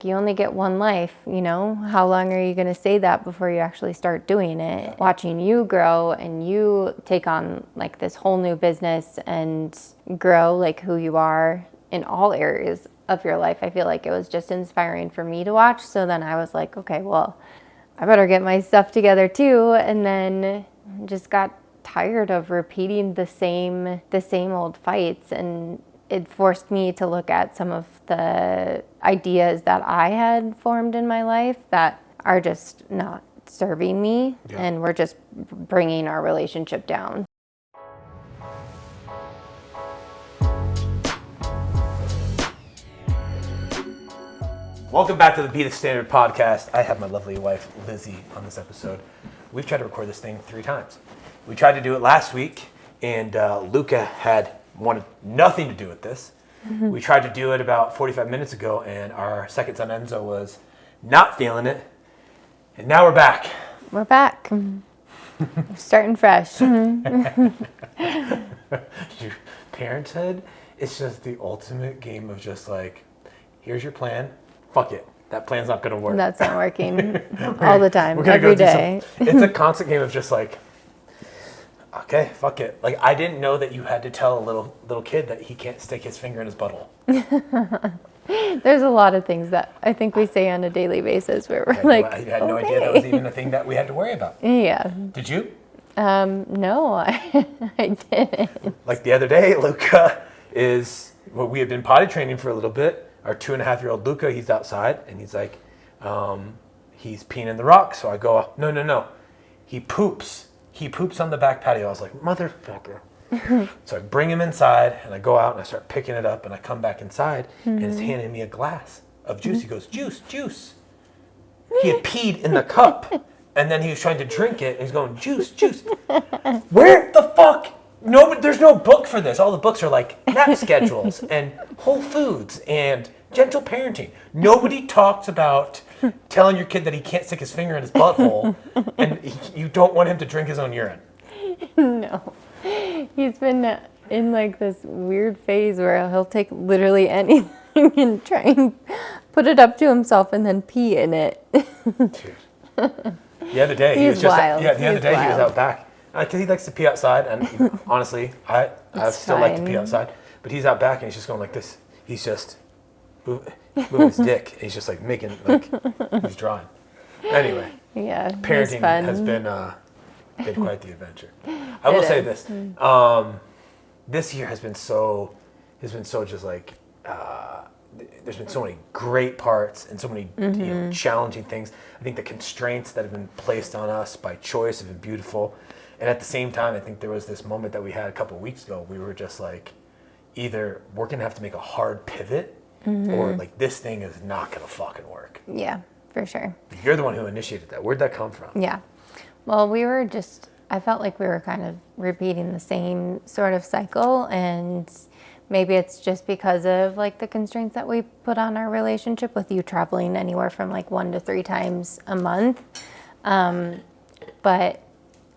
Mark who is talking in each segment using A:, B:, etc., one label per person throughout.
A: You only get one life, you know? How long are you going to say that before you actually start doing it? Watching you grow and you take on like this whole new business and grow like who you are in all areas of your life. I feel like it was just inspiring for me to watch. So then I was like, okay, well, I better get my stuff together too. And then just got tired of repeating the same old fights, and it forced me to look at some of the ideas that I had formed in my life that are just not serving me, and we're just bringing our relationship down.
B: Welcome back to the Be the Standard podcast. I have my lovely wife, Lizzie, on this episode. We've tried to record this thing 3 times. We tried to do it last week, and Luca had wanted nothing to do with this. Mm-hmm. We tried to do it about 45 minutes ago, and our second son, Enzo, was not feeling it. And now we're back.
A: We're back. We're starting fresh.
B: Parenthood is just the ultimate game of just like, here's your plan. Fuck it. That plan's not going to work.
A: That's not working all the time,
B: every
A: day.
B: It's a constant game of just like, okay, fuck it. Like, I didn't know that you had to tell a little kid that he can't stick his finger in his butthole.
A: There's a lot of things that I think we say on a daily basis where we're like,
B: I had no idea that was even a thing that we had to worry about.
A: Yeah.
B: Did you?
A: No, I didn't.
B: Like the other day, Luca we had been potty training for a little bit. Our 2.5-year-old Luca, he's outside, and he's like, he's peeing in the rock. So I go, no. He poops on the back patio. I was like, motherfucker. So I bring him inside, and I go out, and I start picking it up, and I come back inside, and he's handing me a glass of juice. He goes, juice. He had peed in the cup, and then he was trying to drink it, and he's going, juice. Where the fuck? No, but there's no book for this. All the books are like nap schedules and Whole Foods and gentle parenting. Nobody talks about telling your kid that he can't stick his finger in his butthole and you don't want him to drink his own urine.
A: No. He's been in like this weird phase where he'll take literally anything and try and put it up to himself and then pee in it.
B: Dude. The other day he was out back. Because he likes to pee outside, and honestly, I still like to pee outside. But he's out back, and he's just going like this. He's just moving his dick. And he's just like making, like, he's drawing. Anyway,
A: yeah,
B: parenting has been quite the adventure. I will say this. This year has been so just like, there's been so many great parts and so many challenging things. I think the constraints that have been placed on us by choice have been beautiful. And at the same time, I think there was this moment that we had a couple of weeks ago. We were just like, either we're going to have to make a hard pivot or like this thing is not going to fucking work.
A: Yeah, for sure.
B: You're the one who initiated that. Where'd that come from?
A: Yeah. Well, I felt like we were kind of repeating the same sort of cycle, and maybe it's just because of like the constraints that we put on our relationship with you traveling anywhere from like 1 to 3 times a month. But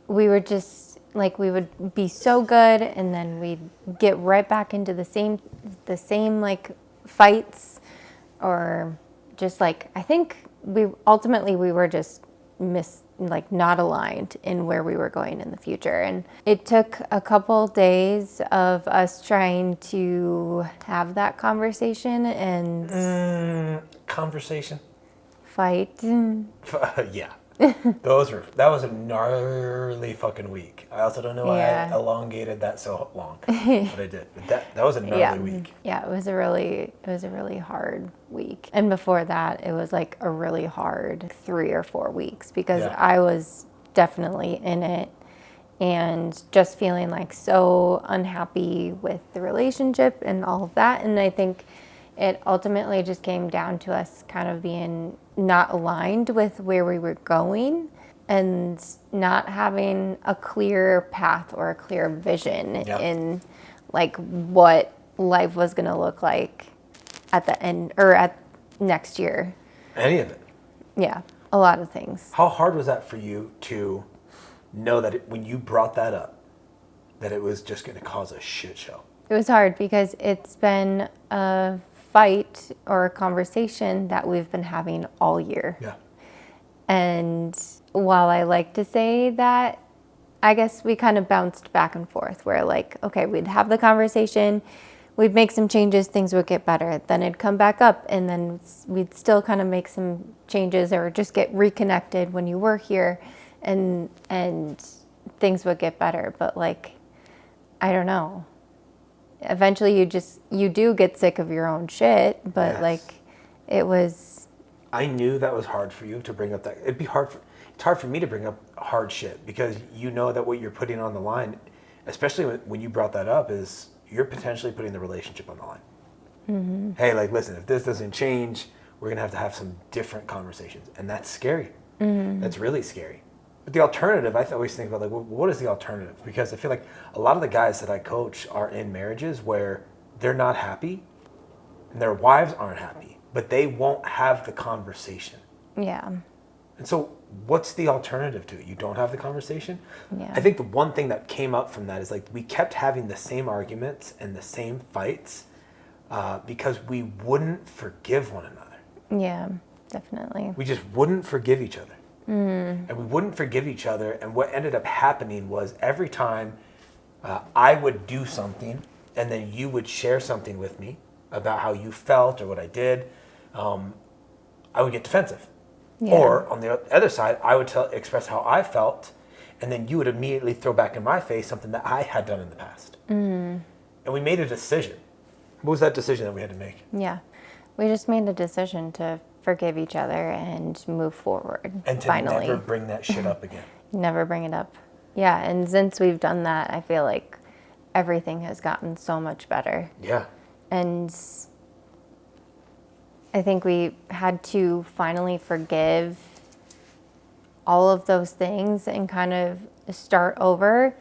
A: we were just like, we would be so good, and then we'd get right back into the same like fights, or just like, I think we were just not aligned in where we were going in the future. And it took a couple days of us trying to have that conversation and fight.
B: Yeah. That was a gnarly fucking week. I also don't know why I elongated that so long, but I did. That was a gnarly week.
A: Yeah, it was a really hard week. And before that, it was like a really hard 3 or 4 weeks, because I was definitely in it and just feeling like so unhappy with the relationship and all of that. And I think it ultimately just came down to us kind of being not aligned with where we were going and not having a clear path or a clear vision in like what life was going to look like at the end or at next year.
B: Any of it?
A: Yeah, a lot of things.
B: How hard was that for you to know that when you brought that up, that it was just going to cause a shit show?
A: It was hard because it's been a fight or a conversation that we've been having all year.
B: Yeah.
A: And while I like to say that, I guess we kind of bounced back and forth where like, okay, we'd have the conversation, we'd make some changes, things would get better. Then it'd come back up and then we'd still kind of make some changes or just get reconnected when you were here and things would get better. But like, I don't know. Eventually you do get sick of your own shit, but
B: Yes.
A: like it was.
B: I knew that was hard for you to bring up that. It's hard for me to bring up hard shit because you know that what you're putting on the line, especially when you brought that up, is you're potentially putting the relationship on the line. Mm-hmm. Hey, like, listen, if this doesn't change, we're going to have some different conversations. And that's scary. Mm-hmm. That's really scary. But the alternative, I always think about, like, well, what is the alternative? Because I feel like a lot of the guys that I coach are in marriages where they're not happy and their wives aren't happy, but they won't have the conversation.
A: Yeah.
B: And so what's the alternative to it? You don't have the conversation?
A: Yeah.
B: I think the one thing that came up from that is like we kept having the same arguments and the same fights because we wouldn't forgive one another.
A: Yeah, definitely.
B: We just wouldn't forgive each other. And we wouldn't forgive each other. And what ended up happening was every time I would do something and then you would share something with me about how you felt or what I did, I would get defensive.
A: Yeah.
B: Or on the other side, I would express how I felt, and then you would immediately throw back in my face something that I had done in the past. And we made a decision. What was that decision that we had to make?
A: Yeah. We just made a decision to forgive each other and move forward.
B: And to
A: finally.
B: never bring that shit up again.
A: Never bring it up. Yeah, and since we've done that, I feel like everything has gotten so much better.
B: Yeah.
A: And I think we had to finally forgive all of those things and kind of start over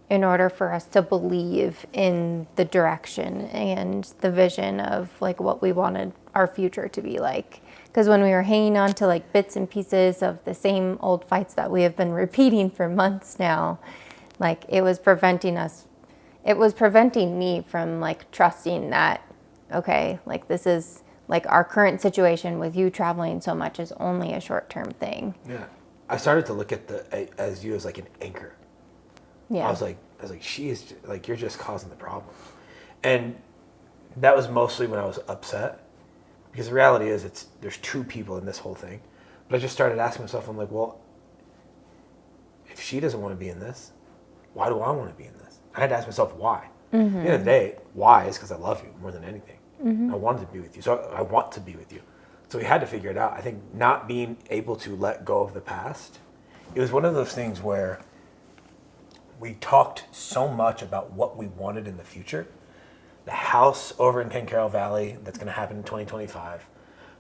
A: in order for us to believe in the direction and the vision of like what we wanted our future to be like. Because when we were hanging on to like bits and pieces of the same old fights that we have been repeating for months now, like it was preventing me from like trusting that, okay, like this is like our current situation with you traveling so much is only a short-term thing.
B: Yeah. I started to look at as you as like an anchor.
A: Yeah.
B: I was like, she is like, you're just causing the problem. And that was mostly when I was upset because the reality is there's two people in this whole thing. But I just started asking myself, I'm like, well, if she doesn't want to be in this, why do I want to be in this? I had to ask myself why. At the end of the day, why is because I love you more than anything. I wanted to be with you. So I want to be with you. So we had to figure it out. I think not being able to let go of the past, it was one of those things where we talked so much about what we wanted in the future. The house over in Ken Carroll Valley that's going to happen in 2025.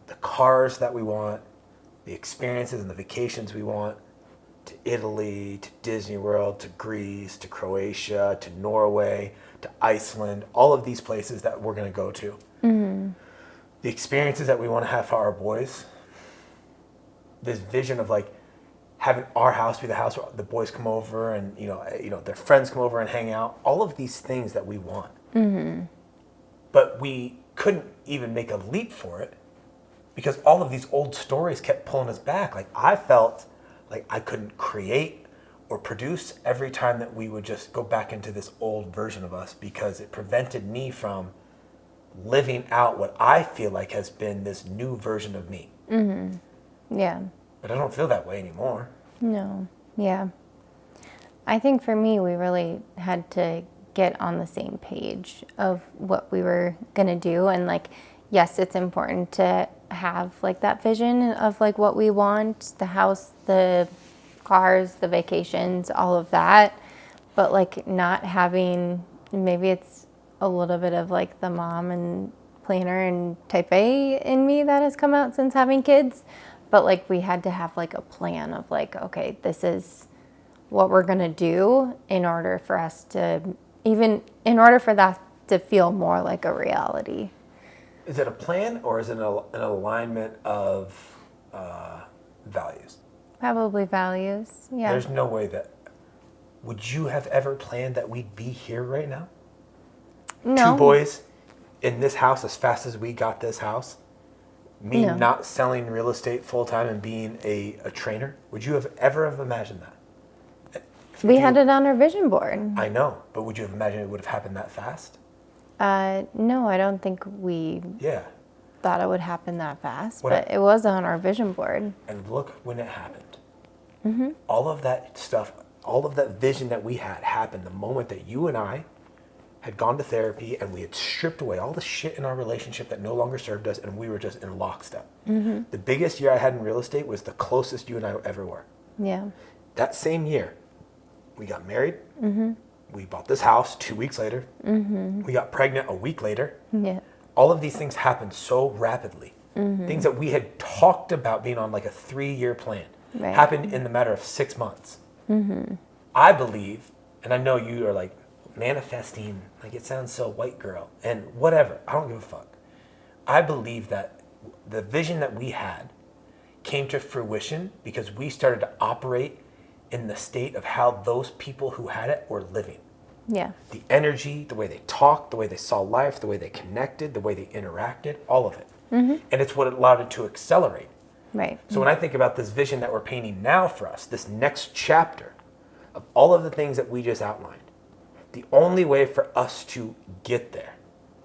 B: The cars that we want. The experiences and the vacations we want. To Italy, to Disney World, to Greece, to Croatia, to Norway, to Iceland. All of these places that we're going to go to. The experiences that we want to have for our boys. This vision of like having our house be the house where the boys come over and you know their friends come over and hang out. All of these things that we want. But we couldn't even make a leap for it because all of these old stories kept pulling us back. Like I felt like I couldn't create or produce every time that we would just go back into this old version of us because it prevented me from living out what I feel like has been this new version of me.
A: Yeah.
B: But I don't feel that way anymore.
A: No. Yeah. I think for me, we really had to get on the same page of what we were going to do. And like, yes, it's important to have like that vision of like what we want, the house, the cars, the vacations, all of that. But like not having, maybe it's a little bit of like the mom and planner and type A in me that has come out since having kids. But like we had to have like a plan of like, okay, this is what we're going to do in order for us to, even in order for that to feel more like a reality.
B: Is it a plan or is it an alignment of values?
A: Probably values, yeah.
B: There's no way that, would you have ever planned that we'd be here right now?
A: No.
B: Two boys in this house as fast as we got this house, me
A: No.
B: not selling real estate full time and being a trainer, would you have ever have imagined that?
A: We had it on our vision board.
B: I know, but would you have imagined it would have happened that fast?
A: No, I don't think we
B: Yeah.
A: thought it would happen that fast,
B: What
A: but it was on our vision board.
B: And look when it happened. All of that stuff, all of that vision that we had happened the moment that you and I had gone to therapy and we had stripped away all the shit in our relationship that no longer served us, and we were just in lockstep. The biggest year I had in real estate was the closest you and I ever were.
A: Yeah.
B: That same year, we got married. We bought this house 2 weeks later. We got pregnant a week later.
A: Yeah.
B: All of these things happened so rapidly. Things that we had talked about being on like a 3-year plan
A: Right.
B: happened in the matter of 6 months. I believe, and I know you are like, manifesting, like it sounds so white girl, and whatever, I don't give a fuck. I believe that the vision that we had came to fruition because we started to operate in the state of how those people who had it were living.
A: Yeah.
B: The energy, the way they talked, the way they saw life, the way they connected, the way they interacted, all of it. And it's what allowed it to accelerate.
A: Right.
B: So when I think about this vision that we're painting now for us, this next chapter of all of the things that we just outlined, the only way for us to get there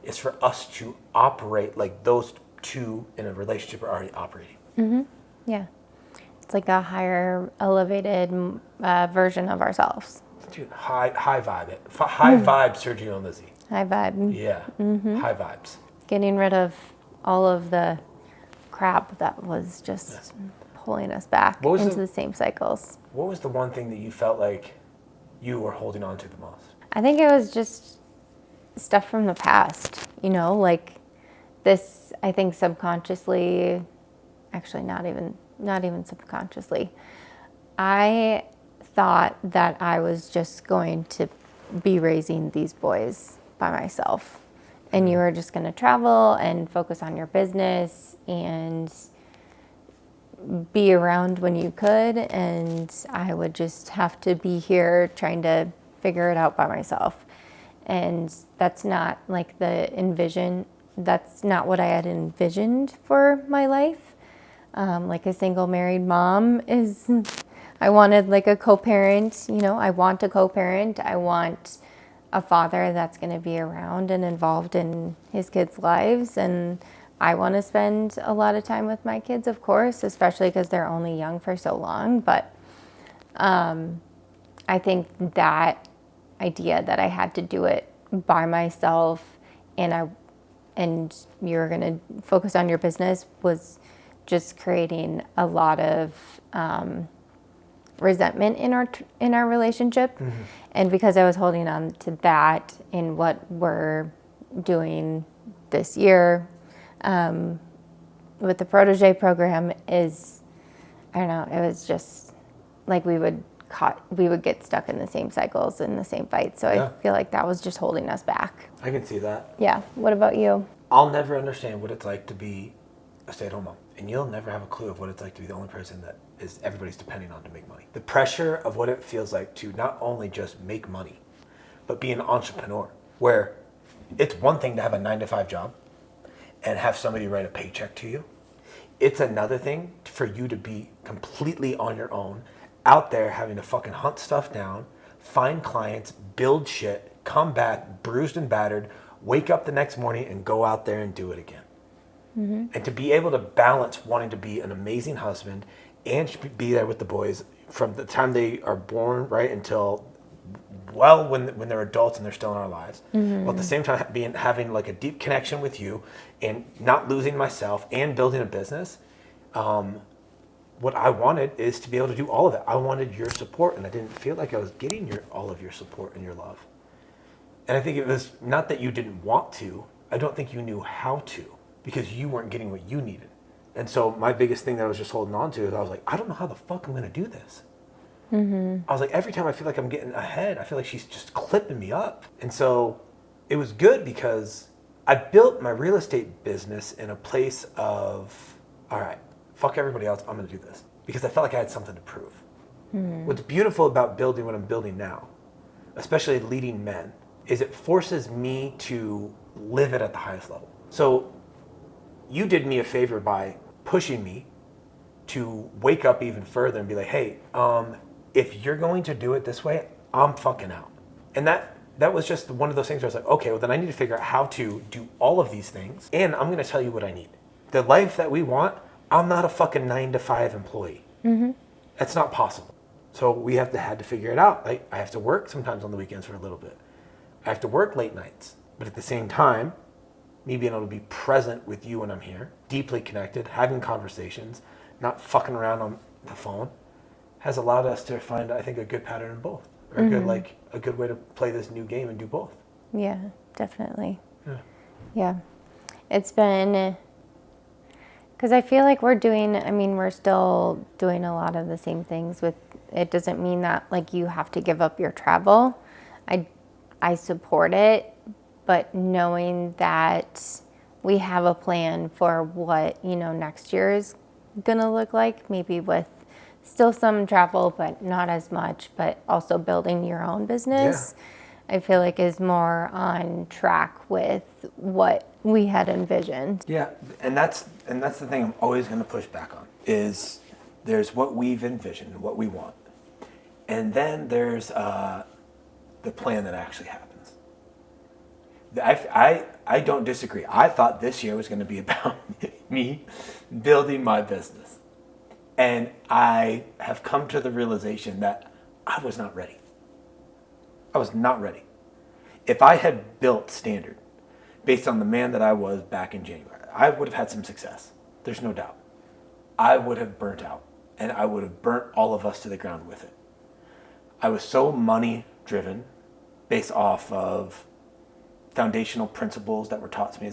B: is for us to operate like those two in a relationship are already operating.
A: Yeah. It's like a higher, elevated version of ourselves.
B: Dude, high vibe it. High vibe Sergio and Lizzie.
A: High vibe.
B: Yeah, high vibes.
A: Getting rid of all of the crap that was just pulling us back
B: What was
A: into
B: the-
A: the same cycles.
B: What was the one thing that you felt like you were holding on to the most?
A: I think it was just stuff from the past, like this. I think subconsciously, actually not even subconsciously, I thought that I was just going to be raising these boys by myself, and you were just going to travel and focus on your business and be around when you could, and I would just have to be here trying to figure it out by myself. And that's not like that's not what I had envisioned for my life. Like a single married mom I wanted like a co-parent, I want a co-parent. I want a father that's going to be around and involved in his kids' lives. And I want to spend a lot of time with my kids, of course, especially because they're only young for so long. But I think that idea that I had to do it by myself and you're going to focus on your business was just creating a lot of resentment in our relationship. And because I was holding on to that in what we're doing this year with the protege program is, I don't know, it was just like we would get stuck in the same cycles and the same fights. So
B: Yeah.
A: I feel like that was just holding us back.
B: I can see that.
A: Yeah. What about you?
B: I'll never understand what it's like to be a stay-at-home mom. And you'll never have a clue of what it's like to be the only person that is everybody's depending on to make money. The pressure of what it feels like to not only just make money, but be an entrepreneur, where it's one thing to have a 9-to-5 job and have somebody write a paycheck to you. It's another thing for you to be completely on your own, out there having to fucking hunt stuff down, find clients, build shit, come back bruised and battered, wake up the next morning and go out there and do it again. And to be able to balance wanting to be an amazing husband and be there with the boys from the time they are born, right, until when they're adults and they're still in our lives. While at the same time having like a deep connection with you and not losing myself and building a business. What I wanted is to be able to do all of it. I wanted your support, and I didn't feel like I was getting all of your support and your love. And I think it was not that you didn't want to. I don't think you knew how to, because you weren't getting what you needed. And so my biggest thing that I was just holding on to is I was like, I don't know how the fuck I'm going to do this. I was like, every time I feel like I'm getting ahead, I feel like she's just clipping me up. And so it was good because I built my real estate business in a place of, all right, fuck everybody else, I'm going to do this. Because I felt like I had something to prove. What's beautiful about building what I'm building now, especially leading men, is it forces me to live it at the highest level. So you did me a favor by pushing me to wake up even further and be like, hey, if you're going to do it this way, I'm fucking out. And that was just one of those things where I was like, okay, well then I need to figure out how to do all of these things, and I'm going to tell you what I need. The life that we want, I'm not a fucking 9-to-5 employee. That's not possible. So we had to figure it out. Like, I have to work sometimes on the weekends for a little bit. I have to work late nights. But at the same time, me being able to be present with you when I'm here, deeply connected, having conversations, not fucking around on the phone, has allowed us to find, I think, a good pattern in both. Or a good way to play this new game and do both.
A: Yeah, definitely. Yeah. It's been, because I feel like we're still doing a lot of the same things with, it doesn't mean that like you have to give up your travel. I support it, but knowing that we have a plan for what, next year is gonna look like, maybe with still some travel, but not as much, but also building your own business, I feel like is more on track with what we had envisioned.
B: Yeah, and that's the thing I'm always going to push back on, is there's what we've envisioned, what we want, and then there's the plan that actually happens. I don't disagree. I thought this year was going to be about me building my business, and I have come to the realization that I was not ready. I was not ready. If I had built Standard based on the man that I was back in January, I would have had some success. There's no doubt. I would have burnt out, and I would have burnt all of us to the ground with it. I was so money driven based off of foundational principles that were taught to me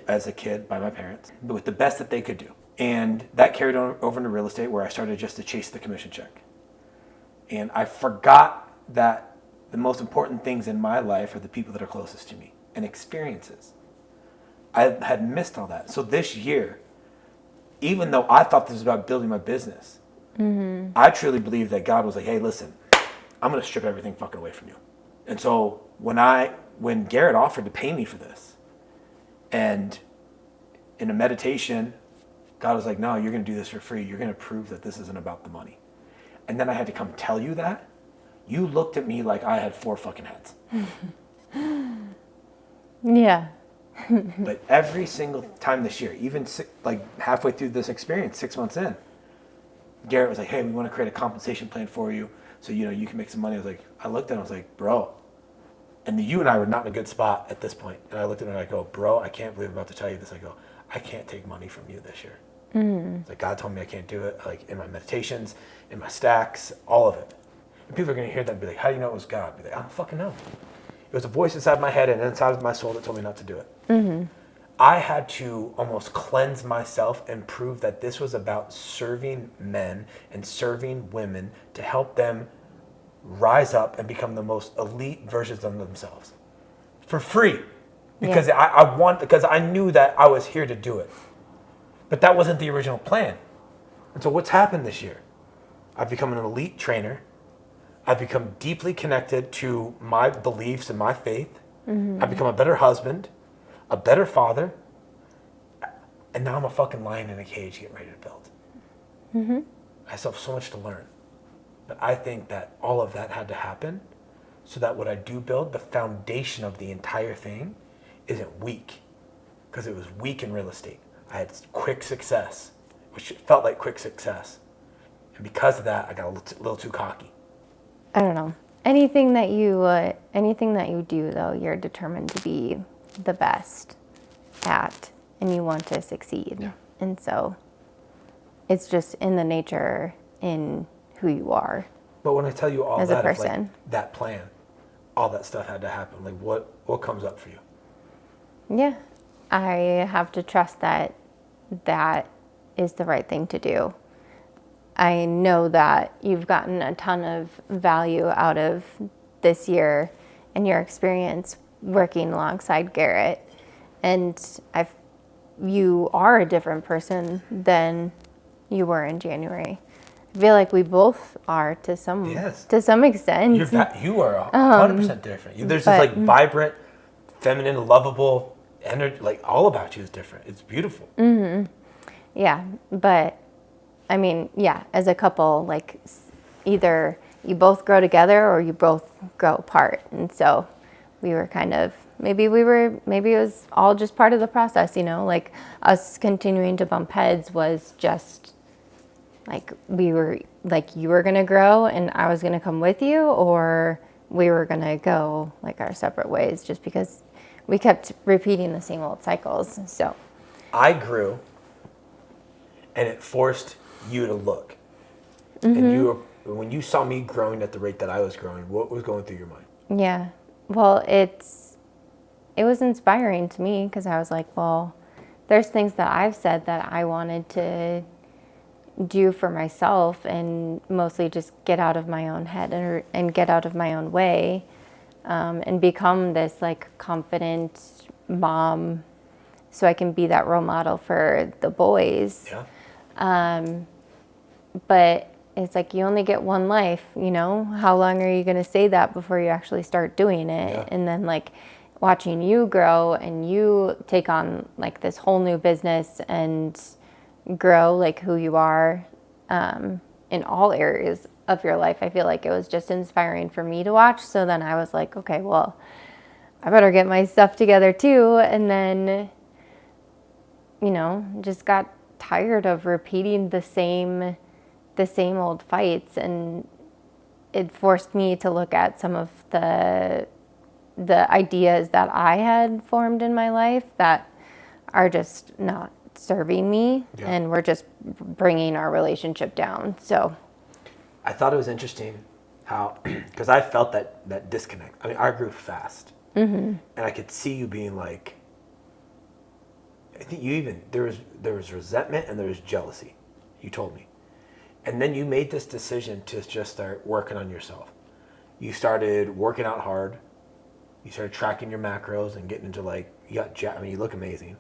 B: as a kid by my parents, but with the best that they could do. And that carried on over into real estate, where I started just to chase the commission check. And I forgot that the most important things in my life are the people that are closest to me and experiences. I had missed all that. So this year, even though I thought this was about building my business, I truly believe that God was like, hey, listen, I'm going to strip everything fucking away from you. And so when Garrett offered to pay me for this, and in a meditation, God was like, no, you're going to do this for free. You're going to prove that this isn't about the money. And then I had to come tell you that. You looked at me like I had 4 fucking heads.
A: Yeah.
B: But every single time this year, even like halfway through this experience, 6 months in, Garrett was like, hey, we want to create a compensation plan for you so you can make some money. I looked at him, I was like, bro. And you and I were not in a good spot at this point. And I looked at him and I go, bro, I can't believe I'm about to tell you this. I go, I can't take money from you this year. It's like, God told me I can't do it, like in my meditations, in my stacks, all of it. And people are going to hear that and be like, how do you know it was God? Be like, I don't fucking know. It was a voice inside my head and inside of my soul that told me not to do it. I had to almost cleanse myself and prove that this was about serving men and serving women to help them rise up and become the most elite versions of themselves for free. Because because I knew that I was here to do it. But that wasn't the original plan. And so what's happened this year? I've become an elite trainer. I've become deeply connected to my beliefs and my faith. I've become a better husband, a better father, and now I'm a fucking lion in a cage getting ready to build. I still have so much to learn. But I think that all of that had to happen so that what I do build, the foundation of the entire thing, isn't weak. Because it was weak in real estate. I had quick success, which felt like quick success. And because of that, I got a little too cocky.
A: I don't know. Anything that you do, though, you're determined to be the best at, and you want to succeed.
B: Yeah.
A: And so it's just in the nature in who you are.
B: But when I tell you all
A: as
B: that,
A: a person,
B: that plan, all that stuff had to happen. Like, what comes up for you?
A: Yeah, I have to trust that is the right thing to do. I know that you've gotten a ton of value out of this year and your experience working alongside Garrett. And you are a different person than you were in January. I feel like we both are to some extent.
B: You are 100% different. There's this like vibrant, feminine, lovable energy. Like all about you is different. It's beautiful.
A: Yeah, but I mean, yeah, as a couple, like either you both grow together or you both grow apart. And so we were kind of, maybe it was all just part of the process, you know, like us continuing to bump heads was just like we were, like you were going to grow and I was going to come with you, or we were going to go like our separate ways just because we kept repeating the same old cycles. So
B: I grew and it forced you to look. And when you saw me growing at the rate that I was growing, what was going through your mind?
A: Yeah. Well, it was inspiring to me because I was like, well, there's things that I've said that I wanted to do for myself and mostly just get out of my own head and get out of my own way, and become this like confident mom so I can be that role model for the boys.
B: Yeah.
A: But it's like you only get one life, you know? How long are you going to say that before you actually start doing it?
B: Yeah.
A: And then like watching you grow and you take on like this whole new business and grow like who you are, in all areas of your life. I feel like it was just inspiring for me to watch. So then I was like, okay, well, I better get my stuff together too. And then, you know, just got tired of repeating the same old fights, and it forced me to look at some of the ideas that I had formed in my life that are just not serving me, and we're just bringing our relationship down. So
B: I thought it was interesting how, because I felt that disconnect. I mean, I grew fast, and I could see you being like, I think you even there was resentment and there was jealousy. You told me. And then you made this decision to just start working on yourself. You started working out hard. You started tracking your macros and getting into like, you look amazing.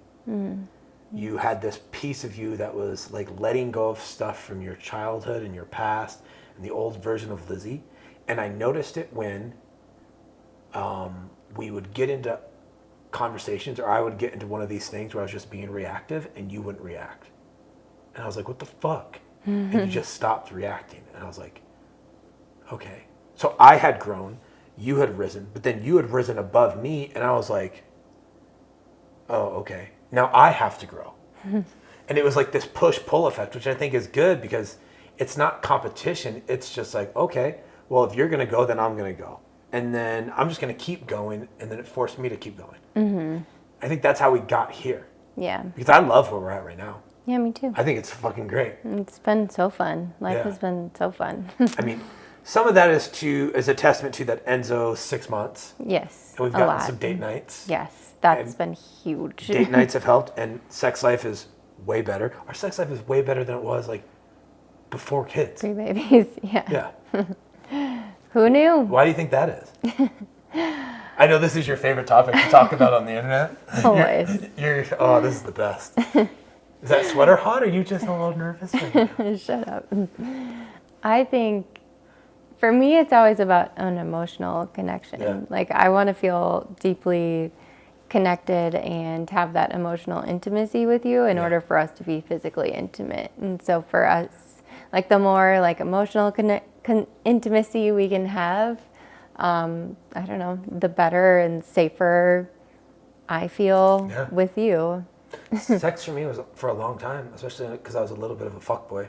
B: You had this piece of you that was like letting go of stuff from your childhood and your past and the old version of Lizzie. And I noticed it when we would get into conversations, or I would get into one of these things where I was just being reactive and you wouldn't react. And I was like, what the fuck? And you just stopped reacting. And I was like, okay. So I had grown, you had risen, but then you had risen above me. And I was like, oh, okay. Now I have to grow. And it was like this push-pull effect, which I think is good because it's not competition. It's just like, okay, well, if you're going to go, then I'm going to go. And then I'm just going to keep going. And then it forced me to keep going. I think that's how we got here.
A: yeah.
B: Because I love where we're at right now.
A: Yeah, me too.
B: I think it's fucking great.
A: It's been so fun. Life has been so fun.
B: I mean, some of that is a testament to that Enzo 6 months.
A: Yes.
B: And we've gotten some date nights.
A: Yes, that's been huge.
B: Date nights have helped, and sex life is way better. Our sex life is way better than it was like before kids.
A: 3 babies. Yeah.
B: Yeah.
A: Who knew?
B: Why do you think that is? I know this is your favorite topic to talk about on the internet.
A: Always.
B: Oh, this is the best. Is that sweater hot, or are you just a little nervous right now?
A: Shut up. I think for me, it's always about an emotional connection.
B: Yeah.
A: Like I want to feel deeply connected and have that emotional intimacy with you in order for us to be physically intimate. And so for us, like the more like emotional intimacy we can have, I don't know, the better and safer I feel with you.
B: Sex for me was for a long time, especially because I was a little bit of a fuckboy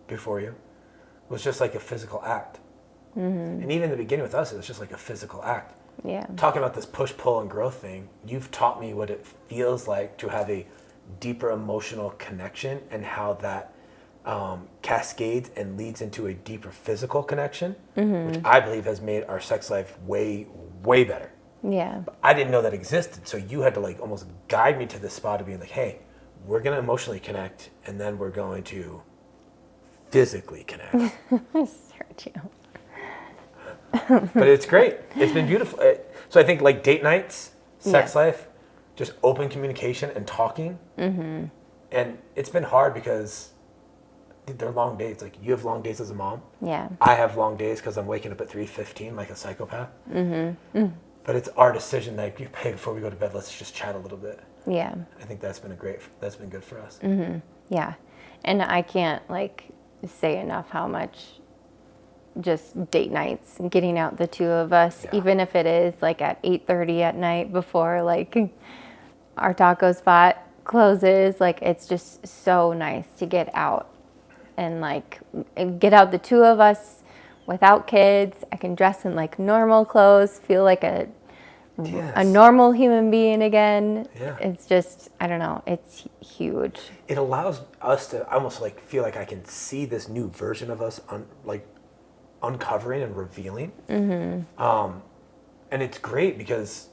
B: before you. It was just like a physical act. And even in the beginning with us, it was just like a physical act.
A: Yeah.
B: Talking about this push-pull and growth thing, you've taught me what it feels like to have a deeper emotional connection and how that cascades and leads into a deeper physical connection, which I believe has made our sex life way, way better.
A: Yeah.
B: But I didn't know that existed, so you had to like almost guide me to this spot of being like, hey, we're going to emotionally connect, and then we're going to physically connect.
A: Sergio.
B: But it's great. It's been beautiful. So I think like date nights, sex life, just open communication and talking. And it's been hard because they're long days. Like, you have long days as a mom.
A: Yeah.
B: I have long days because I'm waking up at 3:15 like a psychopath. But it's our decision that, hey, before we go to bed, let's just chat a little bit.
A: Yeah.
B: I think that's been good for us.
A: Yeah. And I can't like say enough how much just date nights, getting out the two of us, even if it is like at 8:30 at night before like our taco spot closes, like it's just so nice to get out and like get out the two of us without kids. I can dress in like normal clothes, feel like a normal human being again.
B: Yeah.
A: It's just, I don't know, it's huge.
B: It allows us to almost like feel like I can see this new version of us uncovering and revealing. And it's great because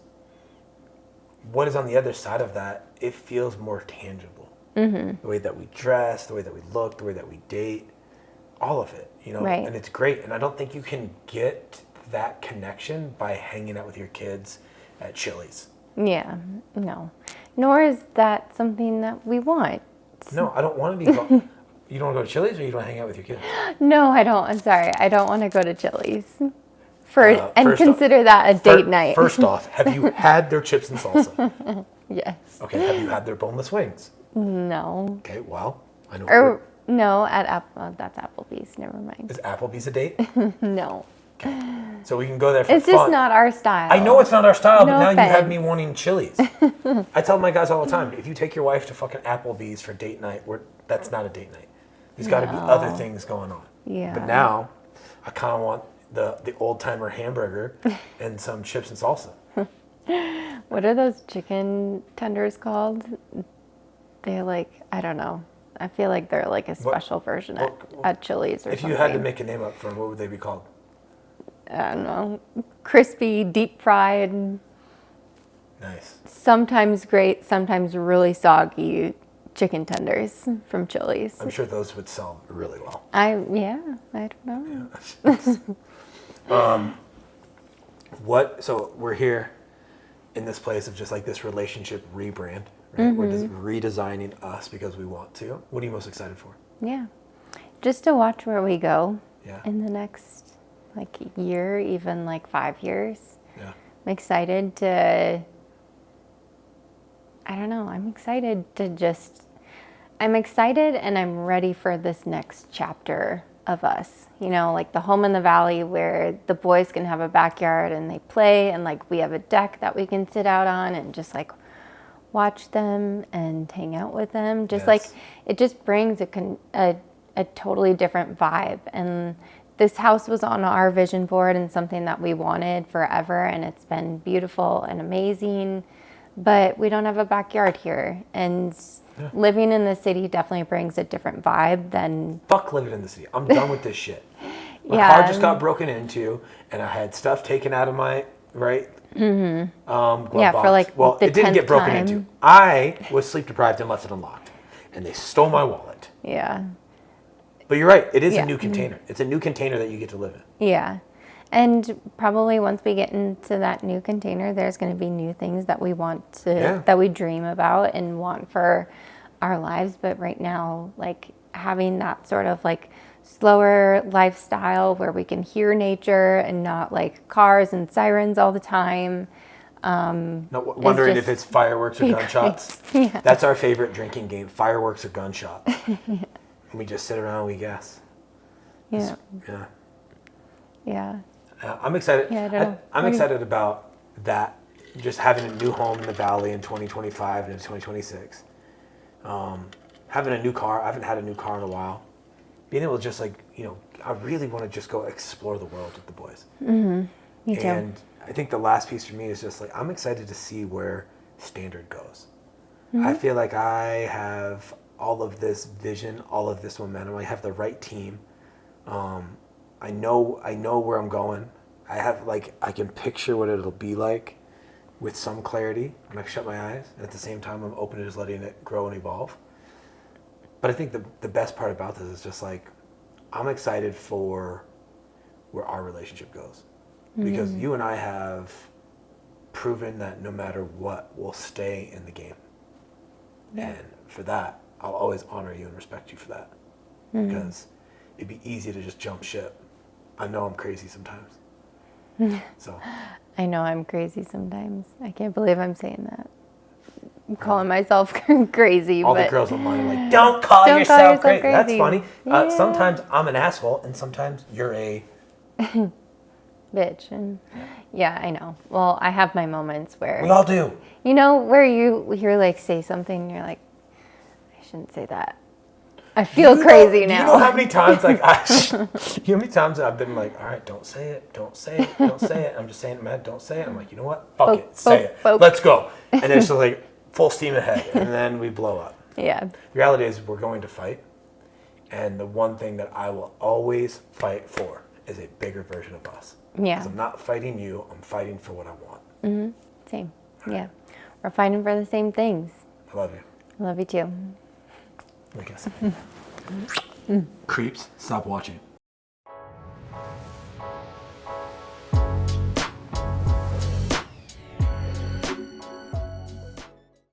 B: what is on the other side of that, it feels more tangible. The way that we dress, the way that we look, the way that we date, all of it, you know.
A: Right.
B: And it's great. And I don't think you can get that connection by hanging out with your kids at Chili's.
A: Yeah, no. Nor is that something that we want.
B: No, I don't want to be. You don't want to go to Chili's, or you don't hang out with your kids?
A: No, I don't. I'm sorry. I don't want to go to Chili's and
B: first
A: consider that a date night.
B: First off, have you had their chips and salsa?
A: Yes.
B: Okay, have you had their boneless wings?
A: No.
B: Okay, well, I know.
A: Or no, that's Applebee's. Never mind.
B: Is Applebee's a date?
A: No.
B: So we can go there for
A: It's
B: fun.
A: just not our style.
B: I know it's not our style,
A: No
B: but now you have
A: offense.
B: me wanting Chili's. I tell my guys all the time, if you take your wife to fucking Applebee's for date night, that's not a date night. There's got to be other things going on.
A: Yeah.
B: But now, I kind of want the old timer hamburger and some chips and salsa.
A: What are those chicken tenders called? They're like, I don't know. I feel like they're like a special version at Chili's or
B: If
A: something.
B: you had to make a name up for them, what would they be called?
A: I don't know. Crispy, deep fried,
B: Nice.
A: sometimes great, sometimes really soggy chicken tenders from Chili's.
B: I'm sure those would sell really well.
A: I don't know.
B: So we're here in this place of just like this relationship rebrand, right? We're just redesigning us because we want to. What are you most excited for?
A: Yeah. Just to watch where we go
B: Yeah.
A: in the next like year, even like 5 years.
B: Yeah.
A: I'm excited to, I don't know, I'm excited and I'm ready for this next chapter of us. You know, like the home in the valley where the boys can have a backyard and they play, and like we have a deck that we can sit out on and just like watch them and hang out with them. Just like it just brings a totally different vibe. And this house was on our vision board and something that we wanted forever, and it's been beautiful and amazing, but we don't have a backyard here. And living in the city definitely brings a different vibe than...
B: Fuck living in the city. I'm done with this shit. My
A: Yeah.
B: car just got broken into, and I had stuff taken out of my glove box.
A: For like
B: well,
A: the
B: it didn't
A: 10th
B: get broken
A: time.
B: into. I was sleep deprived and left it unlocked, and they stole my wallet.
A: Yeah.
B: But you're right. It is
A: Yeah.
B: a new container. It's a new container that you get to live in.
A: Yeah. And probably once we get into that new container, there's going to be new things that we want to, that we dream about and want for our lives. But right now, like having that sort of like slower lifestyle where we can hear nature and not like cars and sirens all the time.
B: Not wondering if it's fireworks or gunshots.
A: Yeah.
B: That's our favorite drinking game, fireworks or gunshots. And we just sit around and we guess.
A: Yeah.
B: Yeah.
A: Yeah.
B: I'm excited.
A: Yeah, I don't know.
B: I'm excited about that. Just having a new home in the valley in 2025 and in 2026. Having a new car. I haven't had a new car in a while. Being able to just like, I really want to just go explore the world with the boys.
A: Me too.
B: And I think the last piece for me is just like, I'm excited to see where Standard goes. I feel like I have all of this vision, all of this momentum. I have the right team. I know where I'm going. I can picture what it'll be like with some clarity when I shut my eyes. And at the same time, I'm open to just letting it grow and evolve. But I think the best part about this is just like, I'm excited for where our relationship goes. Because you and I have proven that no matter what, we'll stay in the game. Yeah. And for that, I'll always honor you and respect you for that. because it'd be easy to just jump ship. I know I'm crazy sometimes. So
A: I know I'm crazy sometimes. I can't believe I'm saying that. I'm calling myself crazy,
B: all
A: but
B: the girls online are like, don't call yourself crazy. That's funny.
A: Yeah.
B: Sometimes I'm an asshole, and sometimes you're a
A: bitch. And yeah, I know. Well, I have my moments where
B: we all do.
A: you know where you're like say something and you're like, I shouldn't say that. I feel crazy now.
B: You know how many times you know how many times I've been like, all right, don't say it, don't say it, don't say it. I'm just saying it, man, don't say it. I'm like, you know what? Fuck it, say it. Let's go. And it's just like full steam ahead, and then we blow up.
A: Yeah.
B: The reality is we're going to fight, and the one thing that I will always fight for is a bigger version of us.
A: Yeah.
B: Because I'm not fighting you, I'm fighting for what I want.
A: Same. Yeah. We're fighting for the same things.
B: I love you.
A: I love you too.
B: I guess. Creeps, stop watching.